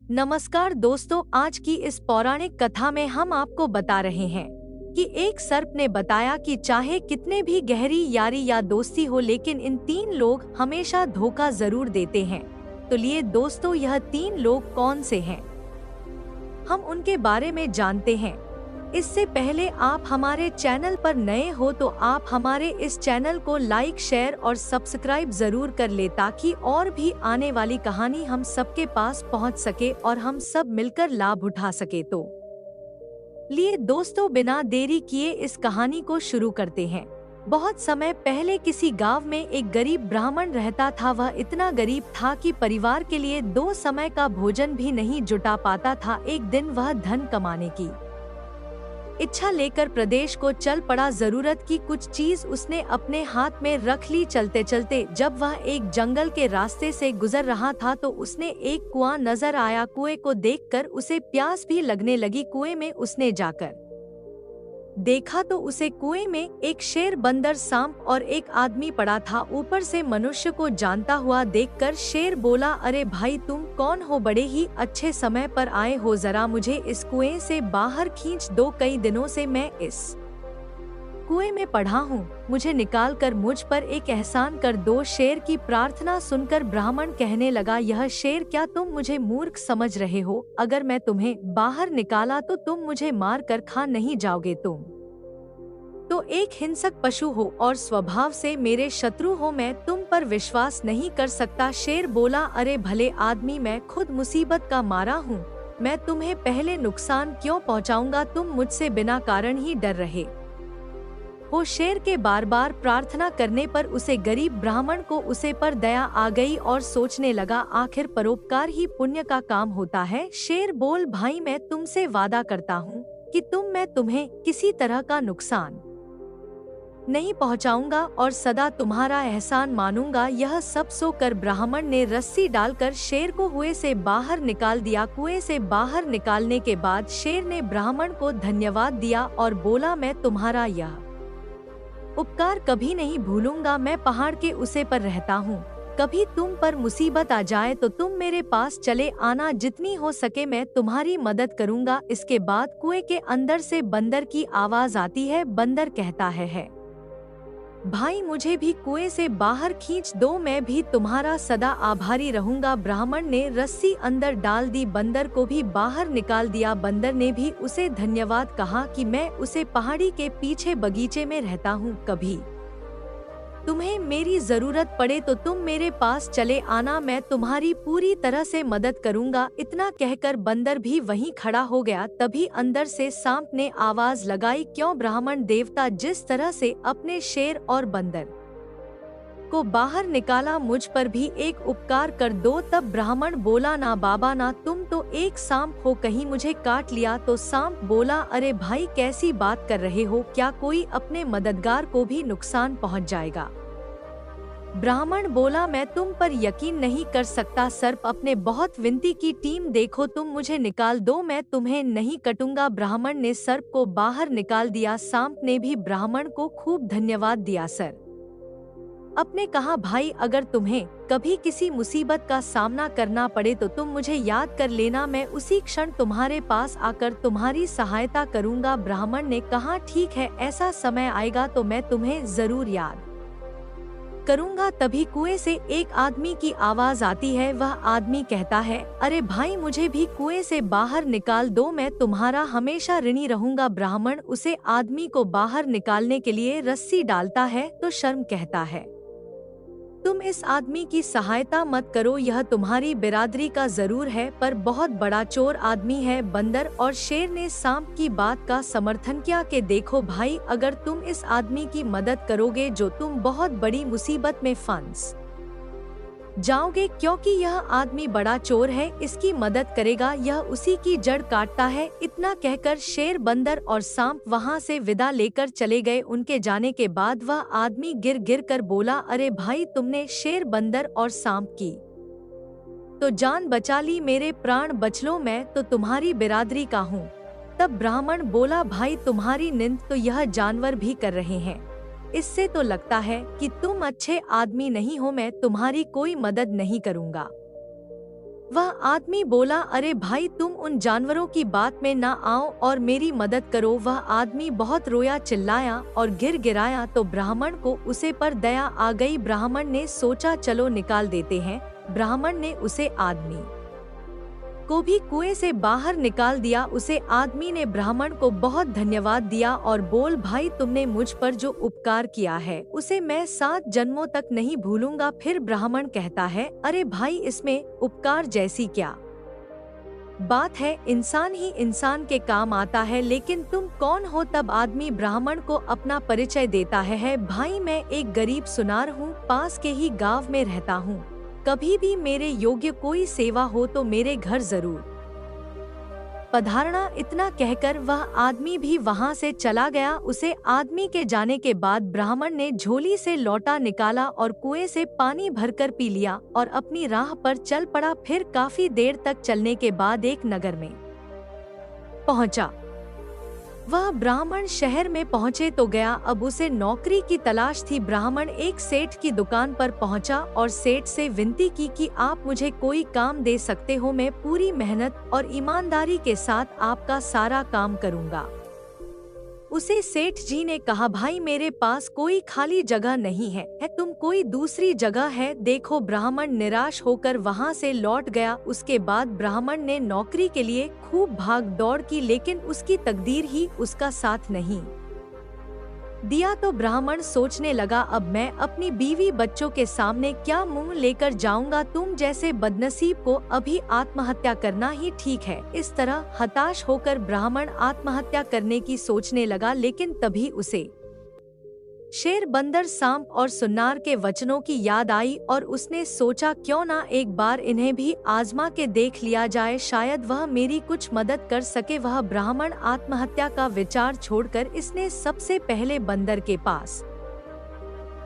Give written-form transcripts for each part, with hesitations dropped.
नमस्कार दोस्तों, आज की इस पौराणिक कथा में हम आपको बता रहे हैं कि एक सर्प ने बताया कि चाहे कितने भी गहरी यारी या दोस्ती हो, लेकिन इन तीन लोग हमेशा धोखा जरूर देते हैं। तो लिए दोस्तों, यह तीन लोग कौन से हैं, हम उनके बारे में जानते हैं। इससे पहले आप हमारे चैनल पर नए हो तो आप हमारे इस चैनल को लाइक, शेयर और सब्सक्राइब जरूर कर ले, ताकि और भी आने वाली कहानी हम सबके पास पहुंच सके और हम सब मिलकर लाभ उठा सके। तो लिए दोस्तों, बिना देरी किए इस कहानी को शुरू करते हैं। बहुत समय पहले किसी गांव में एक गरीब ब्राह्मण रहता था। वह इतना गरीब था कि परिवार के लिए 2 समय का भोजन भी नहीं जुटा पाता था। एक दिन वह धन कमाने की इच्छा लेकर प्रदेश को चल पड़ा। जरूरत की कुछ चीज उसने अपने हाथ में रख ली। चलते चलते जब वह एक जंगल के रास्ते से गुजर रहा था तो उसने एक कुआं नजर आया। कुएं को देखकर उसे प्यास भी लगने लगी। कुएं में उसने जाकर देखा तो उसे कुएं में एक शेर, बंदर, सांप और एक आदमी पड़ा था। ऊपर से मनुष्य को जानता हुआ देखकर शेर बोला, अरे भाई, तुम कौन हो? बड़े ही अच्छे समय पर आए हो, जरा मुझे इस कुएं से बाहर खींच दो। कई दिनों से मैं इस कुएं में पड़ा हूँ, मुझे निकाल कर मुझ पर एक एहसान कर दो। शेर की प्रार्थना सुनकर ब्राह्मण कहने लगा, यह शेर, क्या तुम मुझे मूर्ख समझ रहे हो? अगर मैं तुम्हें बाहर निकाला तो तुम मुझे मार कर खा नहीं जाओगे। तुम तो एक हिंसक पशु हो और स्वभाव से मेरे शत्रु हो। मैं तुम पर विश्वास नहीं कर सकता। शेर बोला, अरे भले आदमी, मैं खुद मुसीबत का मारा हूँ, मैं तुम्हें पहले नुकसान क्यों पहुँचाऊंगा? तुम मुझसे बिना कारण ही डर रहे हो। शेर के बार बार प्रार्थना करने पर उसे गरीब ब्राह्मण को उसे पर दया आ गई और सोचने लगा, आखिर परोपकार ही पुण्य का काम होता है। शेर बोल, भाई, मैं तुमसे वादा करता हूँ कि मैं तुम्हें किसी तरह का नुकसान नहीं पहुँचाऊंगा और सदा तुम्हारा एहसान मानूंगा। यह सब सोकर ब्राह्मण ने रस्सी डालकर शेर को कुएं से बाहर निकाल दिया। कुएं से बाहर निकालने के बाद शेर ने ब्राह्मण को धन्यवाद दिया और बोला, मैं तुम्हारा यह उपकार कभी नहीं भूलूंगा। मैं पहाड़ के उसे पर रहता हूँ, कभी तुम पर मुसीबत आ जाए तो तुम मेरे पास चले आना, जितनी हो सके मैं तुम्हारी मदद करूंगा। इसके बाद कुएं के अंदर से बंदर की आवाज आती है। बंदर कहता है, भाई, मुझे भी कुएं से बाहर खींच दो, मैं भी तुम्हारा सदा आभारी रहूंगा। ब्राह्मण ने रस्सी अंदर डाल दी, बंदर को भी बाहर निकाल दिया। बंदर ने भी उसे धन्यवाद कहा कि मैं उसे पहाड़ी के पीछे बगीचे में रहता हूँ, कभी तुम्हें मेरी जरूरत पड़े तो तुम मेरे पास चले आना, मैं तुम्हारी पूरी तरह से मदद करूंगा। इतना कहकर बंदर भी वहीं खड़ा हो गया। तभी अंदर से सांप ने आवाज लगाई, क्यों ब्राह्मण देवता, जिस तरह से अपने शेर और बंदर को बाहर निकाला, मुझ पर भी एक उपकार कर दो। तब ब्राह्मण बोला, ना बाबा ना, तुम तो एक सांप हो, कहीं मुझे काट लिया तो? सांप बोला, अरे भाई, कैसी बात कर रहे हो? क्या कोई अपने मददगार को भी नुकसान पहुंच जाएगा? ब्राह्मण बोला, मैं तुम पर यकीन नहीं कर सकता। सर्प अपने बहुत विनती की, टीम देखो, तुम मुझे निकाल दो, मैं तुम्हें नहीं कटूंगा। ब्राह्मण ने सर्प को बाहर निकाल दिया। सांप ने भी ब्राह्मण को खूब धन्यवाद दिया। सर अपने कहा, भाई, अगर तुम्हें कभी किसी मुसीबत का सामना करना पड़े तो तुम मुझे याद कर लेना, मैं उसी क्षण तुम्हारे पास आकर तुम्हारी सहायता करूंगा। ब्राह्मण ने कहा, ठीक है, ऐसा समय आएगा तो मैं तुम्हें जरूर याद करूंगा। तभी कुएं से एक आदमी की आवाज आती है। वह आदमी कहता है, अरे भाई, मुझे भी कुएं से बाहर निकाल दो, मैं तुम्हारा हमेशा ऋणी रहूंगा। ब्राह्मण उसे आदमी को बाहर निकालने के लिए रस्सी डालता है तो शर्म कहता है, तुम इस आदमी की सहायता मत करो, यह तुम्हारी बिरादरी का जरूर है पर बहुत बड़ा चोर आदमी है। बंदर और शेर ने सांप की बात का समर्थन किया कि देखो भाई, अगर तुम इस आदमी की मदद करोगे जो तुम बहुत बड़ी मुसीबत में फंस जाओगे, क्योंकि यह आदमी बड़ा चोर है, इसकी मदद करेगा, यह उसी की जड़ काटता है। इतना कहकर शेर, बंदर और सांप वहां से विदा लेकर चले गए। उनके जाने के बाद वह आदमी गिर गिर कर बोला, अरे भाई, तुमने शेर, बंदर और सांप की तो जान बचा ली, मेरे प्राण बच लो, मैं तो तुम्हारी बिरादरी का हूँ। तब ब्राह्मण बोला, भाई, तुम्हारी निंद तो यह जानवर भी कर रहे हैं, इससे तो लगता है कि तुम अच्छे आदमी नहीं हो, मैं तुम्हारी कोई मदद नहीं करूँगा। वह आदमी बोला, अरे भाई तुम उन जानवरों की बात में ना आओ और मेरी मदद करो। वह आदमी बहुत रोया, चिल्लाया और गिर गिराया तो ब्राह्मण को उसे पर दया आ गई। ब्राह्मण ने सोचा चलो निकाल देते हैं। ब्राह्मण ने उसे आदमी को भी कुएं से बाहर निकाल दिया। उसे आदमी ने ब्राह्मण को बहुत धन्यवाद दिया और बोल, भाई तुमने मुझ पर जो उपकार किया है उसे मैं 7 जन्मों तक नहीं भूलूंगा। फिर ब्राह्मण कहता है, अरे भाई इसमें उपकार जैसी क्या बात है, इंसान ही इंसान के काम आता है, लेकिन तुम कौन हो? तब आदमी ब्राह्मण को अपना परिचय देता है, भाई मैं एक गरीब सुनार हूँ, पास के ही गांव में रहता हूँ। कभी भी मेरे योग्य कोई सेवा हो तो मेरे घर जरूर पधारना। इतना कहकर वह आदमी भी वहां से चला गया। उसे आदमी के जाने के बाद ब्राह्मण ने झोली से लोटा निकाला और कुएं से पानी भरकर पी लिया और अपनी राह पर चल पड़ा। फिर काफी देर तक चलने के बाद एक नगर में पहुंचा। वह ब्राह्मण शहर में पहुंचे तो गया। अब उसे नौकरी की तलाश थी। ब्राह्मण एक सेठ की दुकान पर पहुंचा और सेठ से विनती की कि आप मुझे कोई काम दे सकते हो, मैं पूरी मेहनत और ईमानदारी के साथ आपका सारा काम करूंगा। उसे सेठ जी ने कहा, भाई मेरे पास कोई खाली जगह नहीं है, तुम कोई दूसरी जगह है देखो। ब्राह्मण निराश होकर वहां से लौट गया। उसके बाद ब्राह्मण ने नौकरी के लिए खूब भाग दौड़ की, लेकिन उसकी तकदीर ही उसका साथ नहीं दिया। तो ब्राह्मण सोचने लगा, अब मैं अपनी बीवी बच्चों के सामने क्या मुंह लेकर जाऊंगा? तुम जैसे बदनसीब को अभी आत्महत्या करना ही ठीक है। इस तरह हताश होकर ब्राह्मण आत्महत्या करने की सोचने लगा, लेकिन तभी उसे शेर, बंदर, सांप और सुन्नार के वचनों की याद आई और उसने सोचा क्यों ना एक बार इन्हें भी आजमा के देख लिया जाए, शायद वह मेरी कुछ मदद कर सके। वह ब्राह्मण आत्महत्या का विचार छोड़कर इसने सबसे पहले बंदर के पास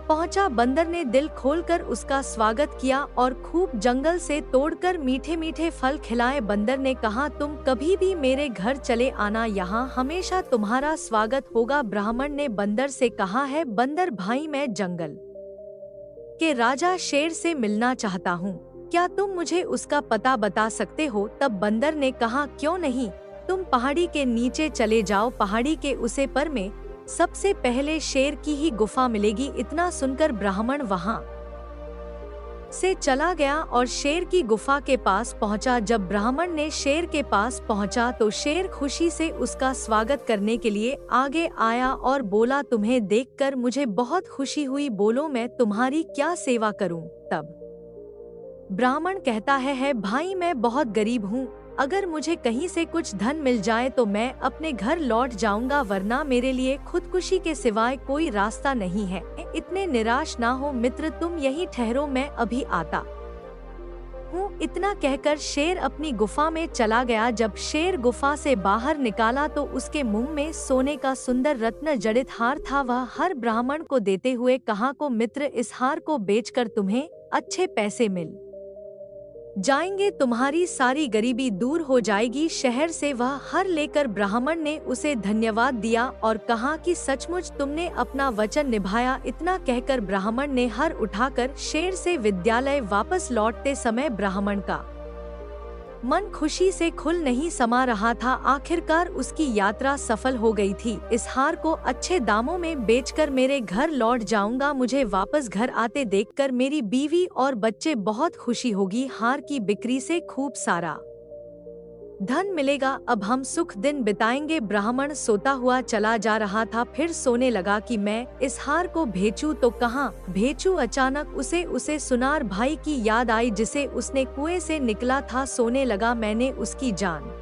पहुंचा। बंदर ने दिल खोलकर उसका स्वागत किया और खूब जंगल से तोड़कर मीठे मीठे फल खिलाए। बंदर ने कहा, तुम कभी भी मेरे घर चले आना, यहाँ हमेशा तुम्हारा स्वागत होगा। ब्राह्मण ने बंदर से कहा है, बंदर भाई मैं जंगल के राजा शेर से मिलना चाहता हूँ, क्या तुम मुझे उसका पता बता सकते हो? तब बंदर ने कहा, क्यों नहीं, तुम पहाड़ी के नीचे चले जाओ, पहाड़ी के उसे पर में सबसे पहले शेर की ही गुफा मिलेगी। इतना सुनकर ब्राह्मण वहां से चला गया और शेर की गुफा के पास पहुंचा। जब ब्राह्मण ने शेर के पास पहुंचा तो शेर खुशी से उसका स्वागत करने के लिए आगे आया और बोला, तुम्हें देखकर मुझे बहुत खुशी हुई, बोलो मैं तुम्हारी क्या सेवा करूं? तब ब्राह्मण कहता है, भाई मैं बहुत गरीब हूँ, अगर मुझे कहीं से कुछ धन मिल जाए तो मैं अपने घर लौट जाऊंगा, वरना मेरे लिए खुदकुशी के सिवाय कोई रास्ता नहीं है। इतने निराश ना हो मित्र, तुम यहीं ठहरो, मैं अभी आता हूँ। इतना कहकर शेर अपनी गुफा में चला गया। जब शेर गुफा से बाहर निकाला तो उसके मुंह में सोने का सुंदर रत्न जड़ित हार था। वह हर ब्राह्मण को देते हुए कहा, को मित्र इस हार को बेचकर तुम्हें अच्छे पैसे मिल जाएंगे, तुम्हारी सारी गरीबी दूर हो जाएगी। शहर से वह हर लेकर ब्राह्मण ने उसे धन्यवाद दिया और कहा कि सचमुच तुमने अपना वचन निभाया। इतना कहकर ब्राह्मण ने हर उठाकर शेर से विद्यालय वापस लौटते समय ब्राह्मण का मन खुशी से खुल नहीं समा रहा था। आखिरकार उसकी यात्रा सफल हो गई थी। इस हार को अच्छे दामों में बेचकर मेरे घर लौट जाऊंगा, मुझे वापस घर आते देखकर मेरी बीवी और बच्चे बहुत खुशी होगी। हार की बिक्री से खूब सारा धन मिलेगा, अब हम सुख दिन बिताएंगे। ब्राह्मण सोता हुआ चला जा रहा था, फिर सोने लगा कि मैं इस हार को बेचूं तो कहाँ बेचूं। अचानक उसे सुनार भाई की याद आई जिसे उसने कुएं से निकला था। सोने लगा, मैंने उसकी जान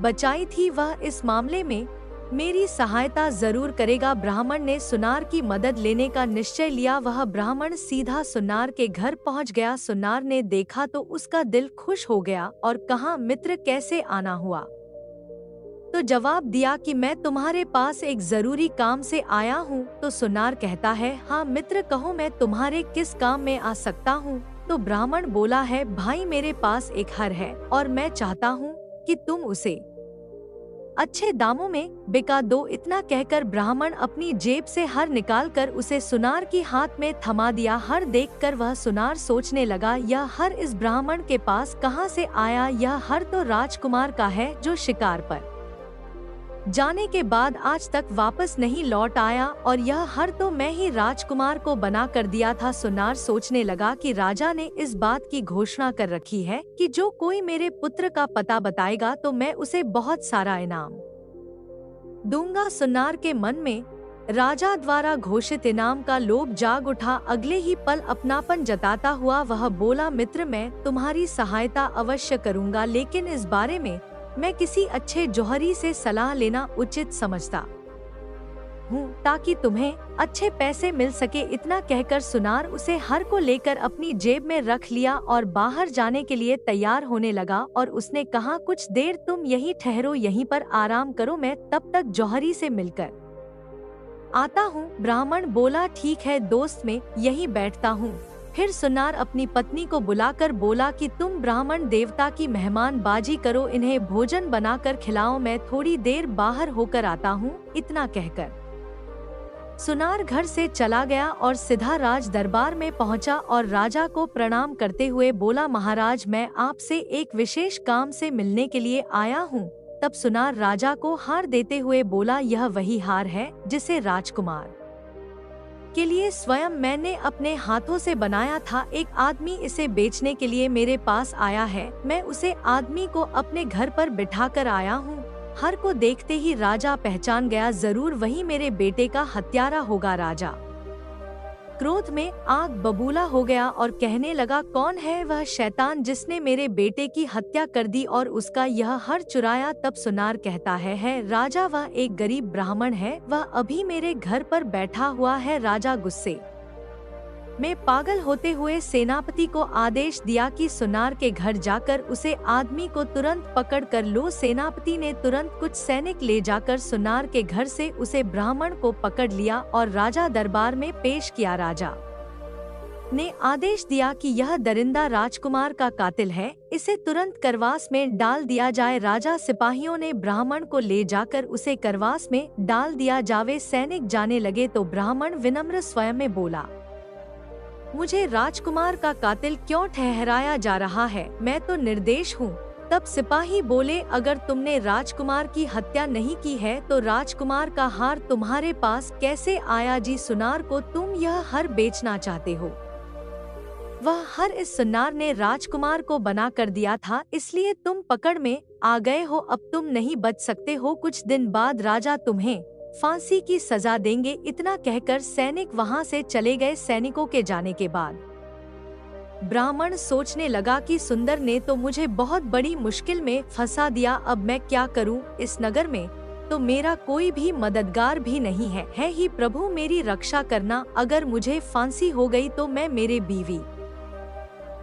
बचाई थी, वह इस मामले में मेरी सहायता जरूर करेगा। ब्राह्मण ने सुनार की मदद लेने का निश्चय लिया। वह ब्राह्मण सीधा सुनार के घर पहुंच गया। सुनार ने देखा तो उसका दिल खुश हो गया और कहा, मित्र कैसे आना हुआ? तो जवाब दिया कि मैं तुम्हारे पास एक जरूरी काम से आया हूँ। तो सुनार कहता है, हाँ मित्र कहो, मैं तुम्हारे किस काम में आ सकता हूँ? तो ब्राह्मण बोला है, भाई मेरे पास एक हर है और मैं चाहता हूँ कि तुम उसे अच्छे दामों में बिका दो। इतना कहकर ब्राह्मण अपनी जेब से हर निकालकर उसे सुनार की हाथ में थमा दिया। हर देखकर वह सुनार सोचने लगा, यह हर इस ब्राह्मण के पास कहाँ से आया? यह हर तो राजकुमार का है जो शिकार पर जाने के बाद आज तक वापस नहीं लौट आया, और यह हर तो मैं ही राजकुमार को बना कर दिया था। सुनार सोचने लगा कि राजा ने इस बात की घोषणा कर रखी है कि जो कोई मेरे पुत्र का पता बताएगा तो मैं उसे बहुत सारा इनाम दूंगा। सुनार के मन में राजा द्वारा घोषित इनाम का लोभ जाग उठा। अगले ही पल अपनापन जताता हुआ वह बोला, मित्र, मैं तुम्हारी सहायता अवश्य करूंगा, लेकिन इस बारे में मैं किसी अच्छे जौहरी से सलाह लेना उचित समझता हूँ ताकि तुम्हें अच्छे पैसे मिल सके। इतना कहकर सुनार उसे हर को लेकर अपनी जेब में रख लिया और बाहर जाने के लिए तैयार होने लगा। और उसने कहा, कुछ देर तुम यहीं ठहरो, यहीं पर आराम करो, मैं तब तक जौहरी से मिलकर आता हूँ। ब्राह्मण बोला, ठीक है दोस्त, मैं यहीं बैठता हूँ। फिर सुनार अपनी पत्नी को बुलाकर बोला कि तुम ब्राह्मण देवता की मेहमानबाजी करो, इन्हें भोजन बनाकर खिलाओ, मैं थोड़ी देर बाहर होकर आता हूँ। इतना कहकर सुनार घर से चला गया और सीधा राज दरबार में पहुंचा और राजा को प्रणाम करते हुए बोला, महाराज, मैं आपसे एक विशेष काम से मिलने के लिए आया हूँ। तब सुनार राजा को हार देते हुए बोला, यह वही हार है जिसे राजकुमार के लिए स्वयं मैंने अपने हाथों से बनाया था। एक आदमी इसे बेचने के लिए मेरे पास आया है, मैं उसे आदमी को अपने घर पर बिठाकर आया हूँ। हर को देखते ही राजा पहचान गया, जरूर वही मेरे बेटे का हत्यारा होगा। राजा क्रोध में आग बबूला हो गया और कहने लगा, कौन है वह शैतान जिसने मेरे बेटे की हत्या कर दी और उसका यह हर चुराया? तब सुनार कहता है राजा, वह एक गरीब ब्राह्मण है, वह अभी मेरे घर पर बैठा हुआ है। राजा गुस्से में पागल होते हुए सेनापति को आदेश दिया कि सुनार के घर जाकर उसे आदमी को तुरंत पकड़ कर लो। सेनापति ने तुरंत कुछ सैनिक ले जाकर सुनार के घर से उसे ब्राह्मण को पकड़ लिया और राजा दरबार में पेश किया। राजा ने आदेश दिया कि यह दरिंदा राजकुमार का कातिल है, इसे तुरंत करवास में डाल दिया जाए। राजा सिपाहियों ने ब्राह्मण को ले जाकर उसे करवास में डाल दिया जावे। सैनिक जाने लगे तो ब्राह्मण विनम्र स्वयं में बोला, मुझे राजकुमार का कातिल क्यों ठहराया जा रहा है? मैं तो निर्दोष हूँ। तब सिपाही बोले, अगर तुमने राजकुमार की हत्या नहीं की है तो राजकुमार का हार तुम्हारे पास कैसे आया? जी, सुनार को तुम यह हार बेचना चाहते हो? वह हर इस सुनार ने राजकुमार को बना कर दिया था, इसलिए तुम पकड़ में आ गए हो। अब तुम नहीं बच सकते हो। कुछ दिन बाद राजा तुम्हें फांसी की सजा देंगे। इतना कहकर सैनिक वहां से चले गए। सैनिकों के जाने के बाद ब्राह्मण सोचने लगा कि सुंदर ने तो मुझे बहुत बड़ी मुश्किल में फंसा दिया, अब मैं क्या करूं? इस नगर में तो मेरा कोई भी मददगार भी नहीं है ही प्रभु, मेरी रक्षा करना। अगर मुझे फांसी हो गई तो मैं मेरे बीवी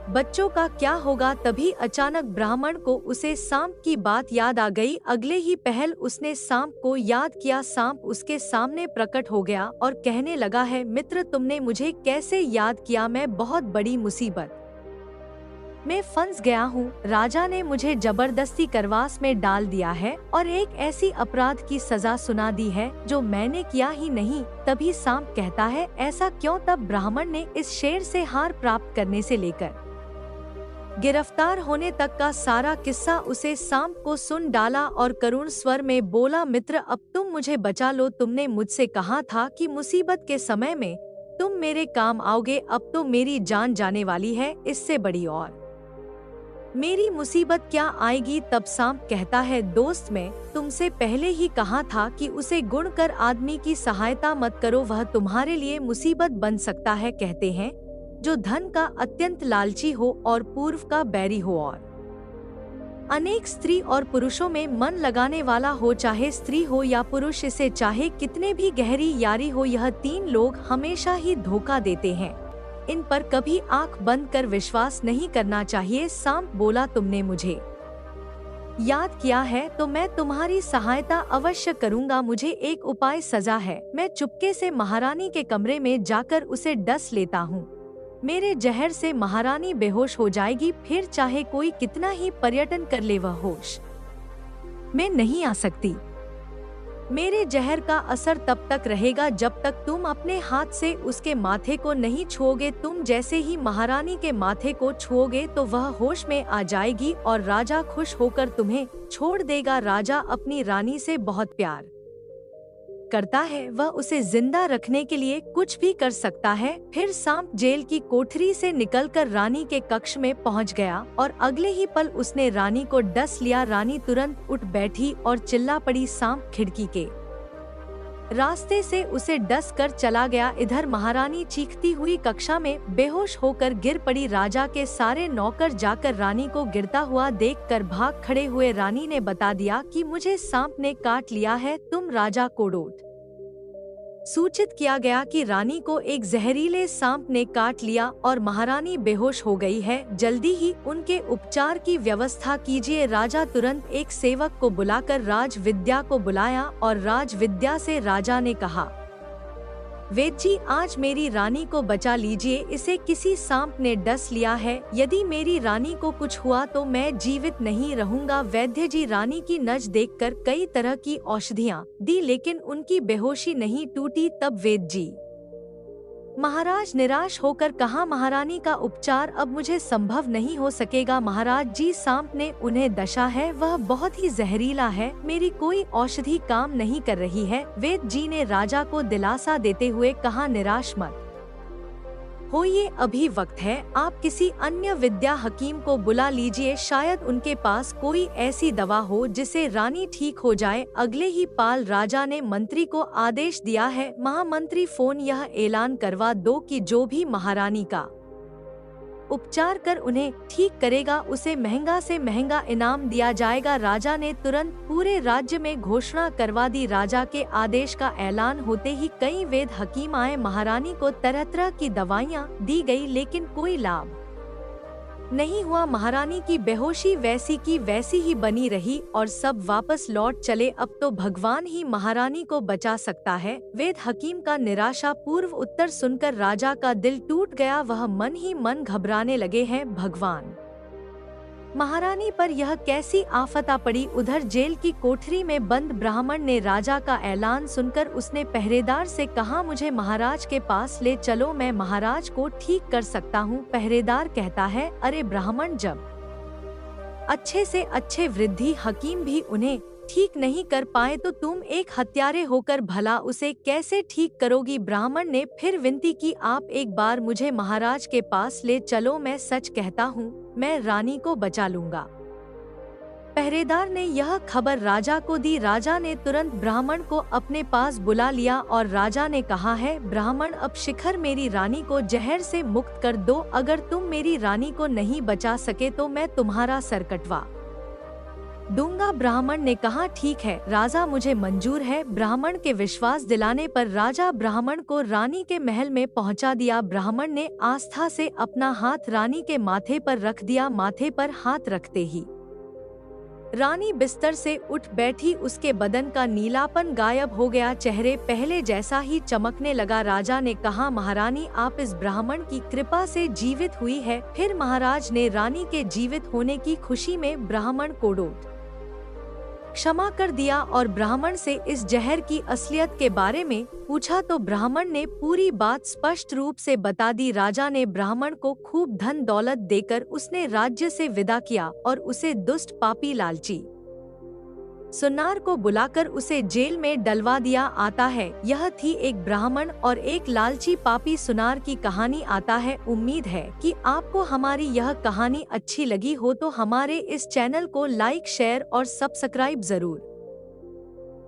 बच्चों का क्या होगा? तभी अचानक ब्राह्मण को उसे सांप की बात याद आ गई। अगले ही पहल उसने सांप को याद किया। सांप उसके सामने प्रकट हो गया और कहने लगा, है मित्र, तुमने मुझे कैसे याद किया? मैं बहुत बड़ी मुसीबत में फंस गया हूँ। राजा ने मुझे जबरदस्ती करवास में डाल दिया है और एक ऐसी अपराध की सजा सुना दी है जो मैंने किया ही नहीं। तभी सांप कहता है, ऐसा क्यों? तब ब्राह्मण ने इस शेर से हार प्राप्त करने से लेकर गिरफ्तार होने तक का सारा किस्सा उसे सांप को सुन डाला और करुण स्वर में बोला, मित्र, अब तुम मुझे बचा लो। तुमने मुझसे कहा था कि मुसीबत के समय में तुम मेरे काम आओगे, अब तो मेरी जान जाने वाली है, इससे बड़ी और मेरी मुसीबत क्या आएगी? तब सांप कहता है, दोस्त, मैं तुमसे पहले ही कहा था कि उसे गुण कर आदमी की सहायता मत करो, वह तुम्हारे लिए मुसीबत बन सकता है। कहते हैं, जो धन का अत्यंत लालची हो और पूर्व का बैरी हो और अनेक स्त्री और पुरुषों में मन लगाने वाला हो, चाहे स्त्री हो या पुरुष, इसे चाहे कितने भी गहरी यारी हो, यह तीन लोग हमेशा ही धोखा देते हैं। इन पर कभी आंख बंद कर विश्वास नहीं करना चाहिए। सांप बोला, तुमने मुझे याद किया है तो मैं तुम्हारी सहायता अवश्य करूंगा। मुझे एक उपाय सजा है, मैं चुपके से महारानी के कमरे में जाकर उसे डस लेता हूँ। मेरे जहर से महारानी बेहोश हो जाएगी, फिर चाहे कोई कितना ही पर्यटन कर ले वह होश मैं नहीं आ सकती। मेरे जहर का असर तब तक रहेगा जब तक तुम अपने हाथ से उसके माथे को नहीं छुओगे। तुम जैसे ही महारानी के माथे को छुओगे तो वह होश में आ जाएगी और राजा खुश होकर तुम्हें छोड़ देगा। राजा अपनी रानी से बहुत प्यार करता है, वह उसे जिंदा रखने के लिए कुछ भी कर सकता है। फिर सांप जेल की कोठरी से निकलकर रानी के कक्ष में पहुंच गया और अगले ही पल उसने रानी को डस लिया। रानी तुरंत उठ बैठी और चिल्ला पड़ी। सांप खिड़की के रास्ते से उसे डस कर चला गया। इधर महारानी चीखती हुई कक्षा में बेहोश होकर गिर पड़ी। राजा के सारे नौकर जाकर रानी को गिरता हुआ देखकर भाग खड़े हुए। रानी ने बता दिया कि मुझे सांप ने काट लिया है। तुम राजा कोडोट सूचित किया गया कि रानी को एक जहरीले सांप ने काट लिया और महारानी बेहोश हो गई है। जल्दी ही उनके उपचार की व्यवस्था कीजिए। राजा तुरंत एक सेवक को बुलाकर राजविद्या को बुलाया और राजविद्या से राजा ने कहा, वेद जी, आज मेरी रानी को बचा लीजिए, इसे किसी सांप ने डस लिया है। यदि मेरी रानी को कुछ हुआ तो मैं जीवित नहीं रहूंगा। वैद्य जी रानी की नज देखकर कई तरह की औषधियाँ दी लेकिन उनकी बेहोशी नहीं टूटी। तब वेद जी महाराज निराश होकर कहा, महारानी का उपचार अब मुझे संभव नहीं हो सकेगा। महाराज जी, सांप ने उन्हें डसा है, वह बहुत ही जहरीला है, मेरी कोई औषधि काम नहीं कर रही है। वेद जी ने राजा को दिलासा देते हुए कहा, निराश मत होइए, अभी वक्त है। आप किसी अन्य विद्या हकीम को बुला लीजिए, शायद उनके पास कोई ऐसी दवा हो जिसे रानी ठीक हो जाए। अगले ही पाल राजा ने मंत्री को आदेश दिया है, महामंत्री फोन यह ऐलान करवा दो कि जो भी महारानी का उपचार कर उन्हें ठीक करेगा उसे महंगा से महंगा इनाम दिया जाएगा। राजा ने तुरंत पूरे राज्य में घोषणा करवा दी। राजा के आदेश का ऐलान होते ही कई वैद्य हकीम आए। महारानी को तरह तरह की दवाइयाँ दी गई लेकिन कोई लाभ नहीं हुआ। महारानी की बेहोशी वैसी की वैसी ही बनी रही और सब वापस लौट चले। अब तो भगवान ही महारानी को बचा सकता है। वैद्य हकीम का निराशा पूर्व उत्तर सुनकर राजा का दिल टूट गया। वह मन ही मन घबराने लगे हैं, भगवान, महारानी पर यह कैसी आफत आ पड़ी। उधर जेल की कोठरी में बंद ब्राह्मण ने राजा का ऐलान सुनकर उसने पहरेदार से कहा, मुझे महाराज के पास ले चलो, मैं महाराज को ठीक कर सकता हूँ। पहरेदार कहता है, अरे ब्राह्मण, जब अच्छे से अच्छे वृद्धि हकीम भी उन्हें ठीक नहीं कर पाए तो तुम एक हत्यारे होकर भला उसे कैसे ठीक करोगी। ब्राह्मण ने फिर विनती की, आप एक बार मुझे महाराज के पास ले चलो, मैं सच कहता हूँ, मैं रानी को बचा लूंगा। पहरेदार ने यह खबर राजा को दी। राजा ने तुरंत ब्राह्मण को अपने पास बुला लिया और राजा ने कहा है, ब्राह्मण, अब शिखर मेरी रानी को जहर से मुक्त कर दो। अगर तुम मेरी रानी को नहीं बचा सके तो मैं तुम्हारा सर कटवा दूंगा। ब्राह्मण ने कहा, ठीक है राजा, मुझे मंजूर है। ब्राह्मण के विश्वास दिलाने पर राजा ब्राह्मण को रानी के महल में पहुंचा दिया। ब्राह्मण ने आस्था से अपना हाथ रानी के माथे पर रख दिया। माथे पर हाथ रखते ही रानी बिस्तर से उठ बैठी, उसके बदन का नीलापन गायब हो गया, चेहरे पहले जैसा ही चमकने लगा। राजा ने कहा, महारानी, आप इस ब्राह्मण की कृपा से जीवित हुई है। फिर महाराज ने रानी के जीवित होने की खुशी में ब्राह्मण कोडोट क्षमा कर दिया और ब्राह्मण से इस जहर की असलियत के बारे में पूछा तो ब्राह्मण ने पूरी बात स्पष्ट रूप से बता दी। राजा ने ब्राह्मण को खूब धन दौलत देकर उसने राज्य से विदा किया और उसे दुष्ट पापी लालची सुनार को बुलाकर उसे जेल में डलवा दिया। आता है, यह थी एक ब्राह्मण और एक लालची पापी सुनार की कहानी। आता है, उम्मीद है कि आपको हमारी यह कहानी अच्छी लगी हो तो हमारे इस चैनल को लाइक, शेयर और सब्सक्राइब जरूर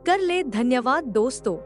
कर ले। धन्यवाद दोस्तों।